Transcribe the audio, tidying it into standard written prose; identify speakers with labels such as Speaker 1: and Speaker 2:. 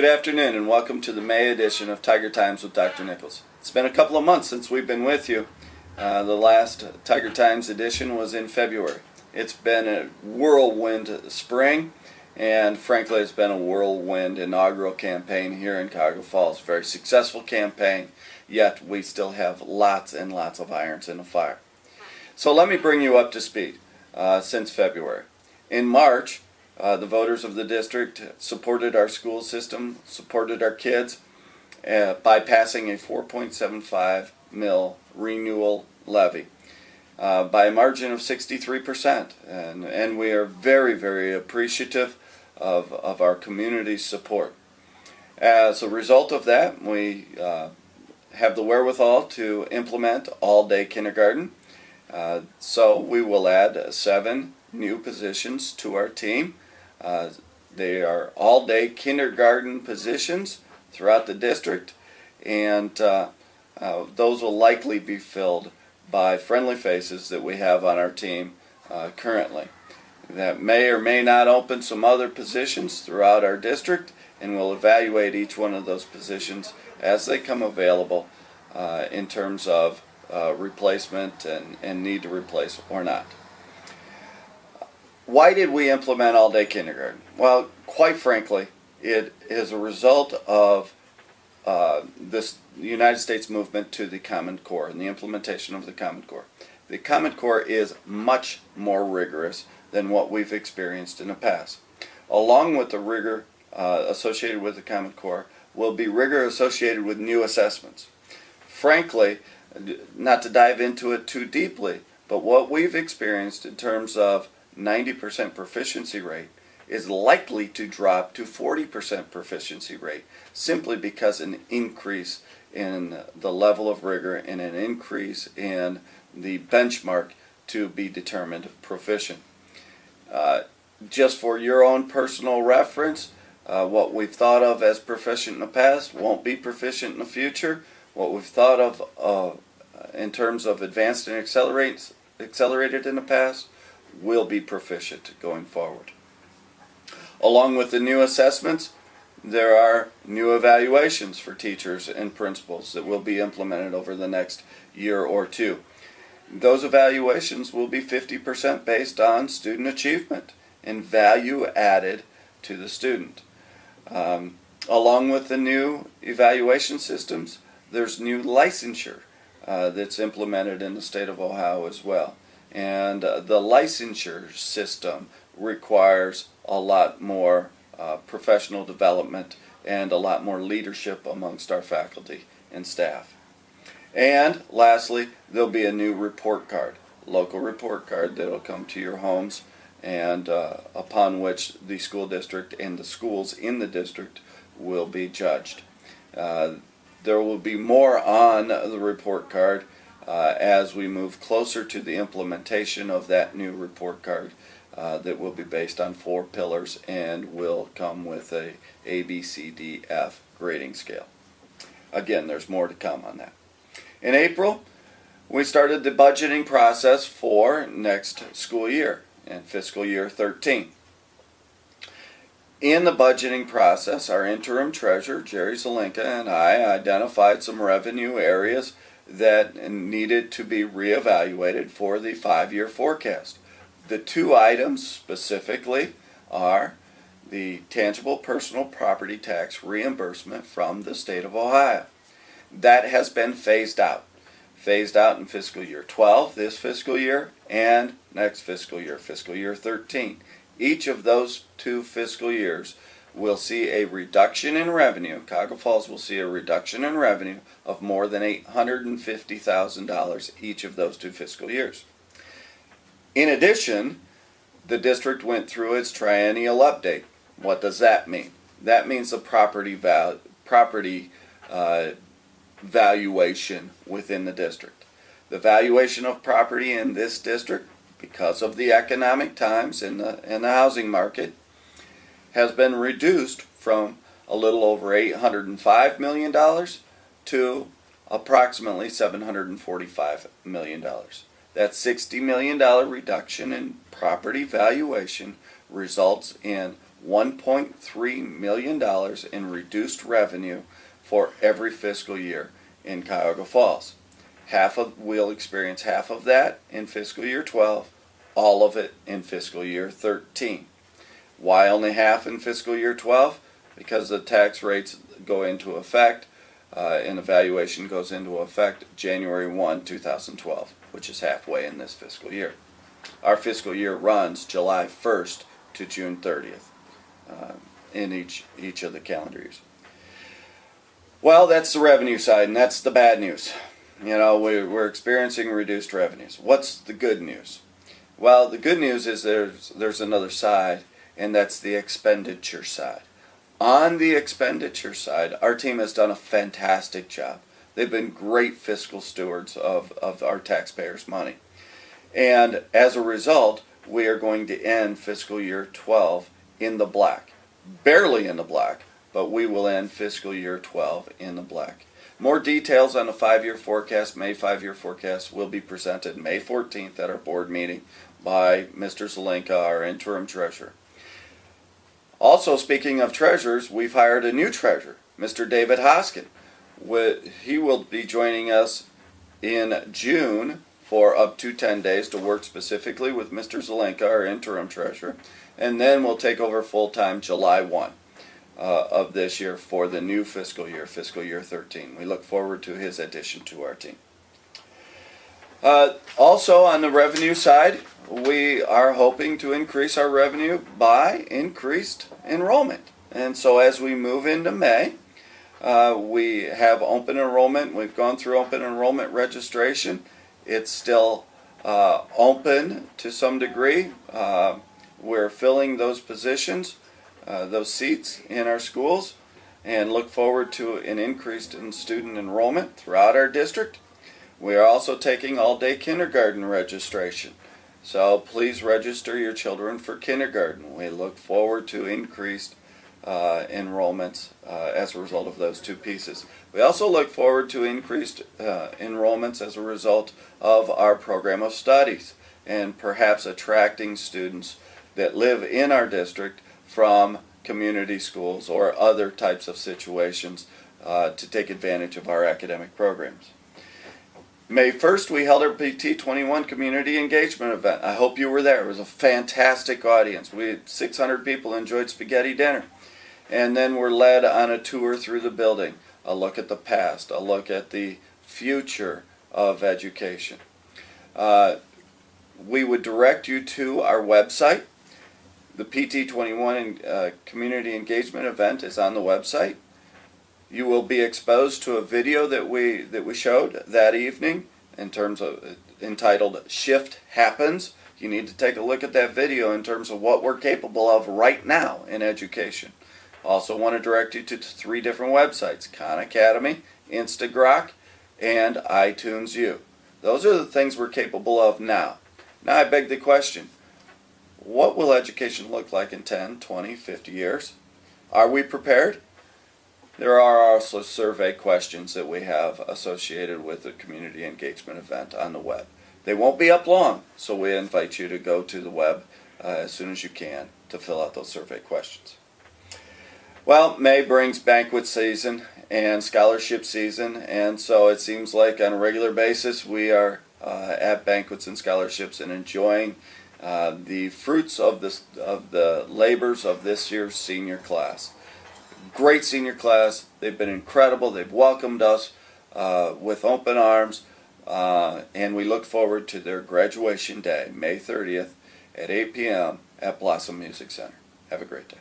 Speaker 1: afternoon and welcome to the May edition of Tiger Times with Dr. Nichols. It's been a couple of months since we've been with you. The last Tiger Times edition was in February. It's been a whirlwind spring, and frankly it's been a whirlwind inaugural campaign here in Cuyahoga Falls. Very successful campaign, yet we still have lots and lots of irons in the fire. So let me bring you up to speed since February. In March, the voters of the district supported our school system, supported our kids by passing a 4.75 mil renewal levy by a margin of 63%. And we are very, very appreciative of our community's support. As a result of that, we have the wherewithal to implement all-day kindergarten. So we will add 7 new positions to our team. They are all-day kindergarten positions throughout the district, and those will likely be filled by friendly faces that we have on our team currently. That may or may not open some other positions throughout our district, and we'll evaluate each one of those positions as they come available in terms of replacement and need to replace or not. Why did we implement all-day kindergarten? Well, quite frankly, it is a result of this United States movement to the Common Core and the implementation of the Common Core. The Common Core is much more rigorous than what we've experienced in the past. Along with the rigor associated with the Common Core will be rigor associated with new assessments. Frankly, not to dive into it too deeply, but what we've experienced in terms of 90% proficiency rate is likely to drop to 40% proficiency rate simply because an increase in the level of rigor and an increase in the benchmark to be determined proficient. Just for your own personal reference, what we've thought of as proficient in the past won't be proficient in the future. What we've thought of in terms of advanced and accelerated in the past will be proficient going forward. Along with the new assessments, there are new evaluations for teachers and principals that will be implemented over the next year or two. Those evaluations will be 50% based on student achievement and value added to the student. Along with the new evaluation systems, there's new licensure that's implemented in the state of Ohio as well. And the licensure system requires a lot more professional development and a lot more leadership amongst our faculty and staff. And lastly, there'll be a new report card, local report card that will come to your homes and upon which the school district and the schools in the district will be judged. There will be more on the report card as we move closer to the implementation of that new report card that will be based on 4 pillars and will come with a A, B, C, D, F grading scale. Again, there's more to come on that. In April, we started the budgeting process for next school year and fiscal year 13. In the budgeting process, our interim treasurer, Jerry Zelinka, and I identified some revenue areas that needed to be reevaluated for the 5-year forecast. The 2 items specifically are the tangible personal property tax reimbursement from the state of Ohio. That has been phased out in fiscal year 12, this fiscal year, and next fiscal year 13. Each of those 2 fiscal years will see a reduction in revenue. Cuyahoga Falls will see a reduction in revenue of more than $850,000 each of those 2 fiscal years. In addition, the district went through its triennial update. What does that mean? That means the property valuation within the district. The valuation of property in this district, because of the economic times in the housing market, has been reduced from a little over $805 million to approximately $745 million. That $60 million reduction in property valuation results in $1.3 million in reduced revenue for every fiscal year in Cuyahoga Falls. We'll experience half of that in fiscal year 12, all of it in fiscal year 13. Why only half in fiscal year 12? Because the tax rates go into effect and evaluation goes into effect January 1, 2012, which is halfway in this fiscal year. Our fiscal year runs July 1st to June 30th in each of the calendar years. Well, that's the revenue side, and that's the bad news. You know, we're experiencing reduced revenues. What's the good news? Well, the good news is there's another side, and that's the expenditure side. On the expenditure side, our team has done a fantastic job. They've been great fiscal stewards of our taxpayers' money. And as a result, we are going to end fiscal year 12 in the black. Barely in the black, but we will end fiscal year 12 in the black. More details on the 5-year forecast, May 5-year forecast, will be presented May 14th at our board meeting by Mr. Zelenka, our interim treasurer. Also, speaking of treasurers, we've hired a new treasurer, Mr. David Hoskin. He will be joining us in June for up to 10 days to work specifically with Mr. Zelenka, our interim treasurer, and then we'll take over full-time July 1 of this year for the new fiscal year 13. We look forward to his addition to our team. Also, on the revenue side, we are hoping to increase our revenue by increased enrollment. And so as we move into May, we have open enrollment. We've gone through open enrollment registration. It's still open to some degree. We're filling those positions, those seats in our schools, and look forward to an increase in student enrollment throughout our district. We are also taking all-day kindergarten registration. So please register your children for kindergarten. We look forward to increased enrollments as a result of those two pieces. We also look forward to increased enrollments as a result of our program of studies and perhaps attracting students that live in our district from community schools or other types of situations to take advantage of our academic programs. May 1st, we held our PT21 community engagement event. I hope you were there. It was a fantastic audience. We had 600 people enjoyed spaghetti dinner. And then we're led on a tour through the building, a look at the past, a look at the future of education. We would direct you to our website. The PT21 community engagement event is on the website. You will be exposed to a video that we showed that evening in terms of entitled Shift Happens. You need to take a look at that video in terms of what we're capable of right now in education. Also want to direct you to 3 different websites, Khan Academy, Instagrok, and iTunes U. Those are the things we're capable of now. Now I beg the question, what will education look like in 10, 20, 50 years? Are we prepared? There are also survey questions that we have associated with the community engagement event on the web. They won't be up long, so we invite you to go to the web as soon as you can to fill out those survey questions. Well, May brings banquet season and scholarship season, and so it seems like on a regular basis we are at banquets and scholarships and enjoying the fruits of the labors of this year's senior class. Great senior class. They've been incredible. They've welcomed us with open arms, and we look forward to their graduation day, May 30th at 8 p.m. at Blossom Music Center. Have a great day.